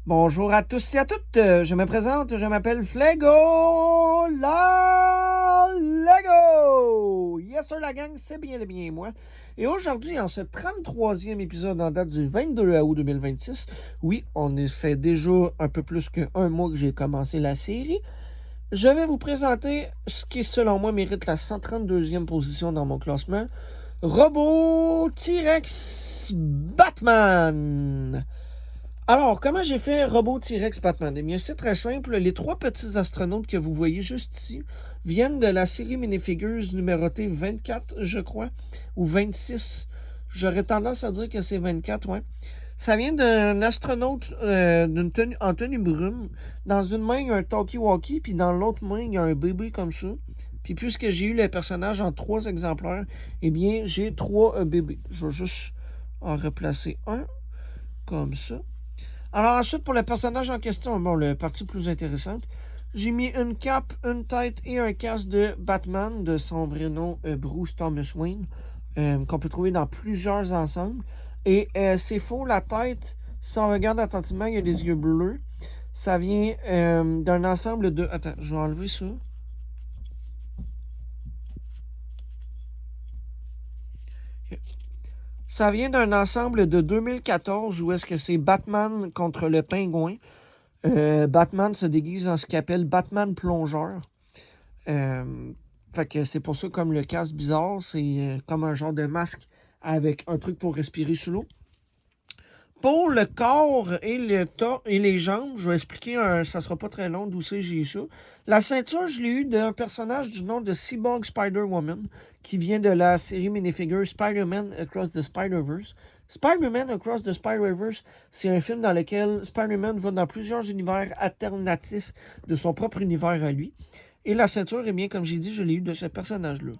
Bonjour à tous et à toutes, je me présente, je m'appelle Flego la Lego! Yes sir la gang, c'est bien le bien moi. Et aujourd'hui, en ce 33e épisode en date du 22 août 2026, oui, on est fait déjà un peu plus qu'un mois que j'ai commencé la série, je vais vous présenter ce qui selon moi mérite la 132e position dans mon classement, Robot T-Rex Batman. Alors, comment j'ai fait Robot T-Rex Batman? Eh bien, c'est très simple. Les trois petits astronautes que vous voyez juste ici viennent de la série minifigures numérotée 24, je crois, ou 26. J'aurais tendance à dire que c'est 24, ouais. Ça vient d'un astronaute en tenue brume. Dans une main, il y a un talkie-walkie, puis dans l'autre main, il y a un bébé comme ça. Puis puisque j'ai eu les personnages en 3 exemplaires, eh bien, j'ai 3 bébés. Je vais juste en replacer un, comme ça. Alors ensuite, pour le personnage en question, bon, le partie plus intéressante, j'ai mis une cape, une tête et un casque de Batman, de son vrai nom Bruce Thomas Wayne, qu'on peut trouver dans plusieurs ensembles. Et c'est faux, la tête, si on regarde attentivement, il y a des yeux bleus. Ça vient d'un ensemble de... Attends, je vais enlever ça. Ok. Ça vient d'un ensemble de 2014 où est-ce que c'est Batman contre le pingouin. Batman se déguise en ce qu'il appelle Batman plongeur. Fait que c'est pour ça, comme le casque bizarre, c'est comme un genre de masque avec un truc pour respirer sous l'eau. Pour le corps et et les jambes, je vais expliquer, ça sera pas très long d'où c'est j'ai eu ça. La ceinture, je l'ai eu d'un personnage du nom de Cyborg Spider-Woman, qui vient de la série minifigure Spider-Man Across the Spider-Verse. Spider-Man Across the Spider-Verse, c'est un film dans lequel Spider-Man va dans plusieurs univers alternatifs de son propre univers à lui. Et la ceinture, eh bien, comme j'ai dit, je l'ai eu de ce personnage-là.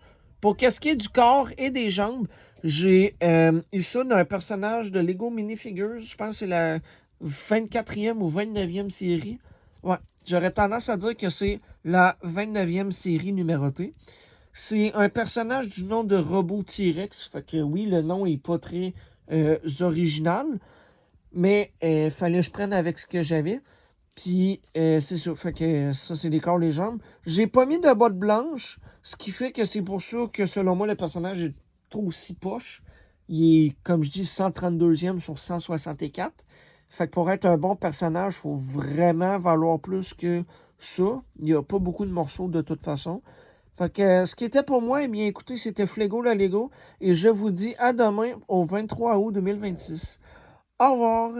Pour qu'est-ce qui est du corps et des jambes, j'ai eu ça d'un personnage de Lego Minifigures. Je pense que c'est la 24e ou 29e série. Ouais, j'aurais tendance à dire que c'est la 29e série numérotée. C'est un personnage du nom de Robot T-Rex. Fait que oui, le nom est pas très original. Mais fallait que je prenne avec ce que j'avais. Puis c'est ça. Fait que ça, c'est les corps, les jambes. J'ai pas mis de bottes blanches. Ce qui fait que c'est pour ça que selon moi, le personnage est trop aussi poche. Il est, comme je dis, 132e sur 164. Fait que pour être un bon personnage, il faut vraiment valoir plus que ça. Il n'y a pas beaucoup de morceaux de toute façon. Fait que ce qui était pour moi, eh bien écoutez, c'était Flego la Lego. Et je vous dis à demain au 23 août 2026. Au revoir!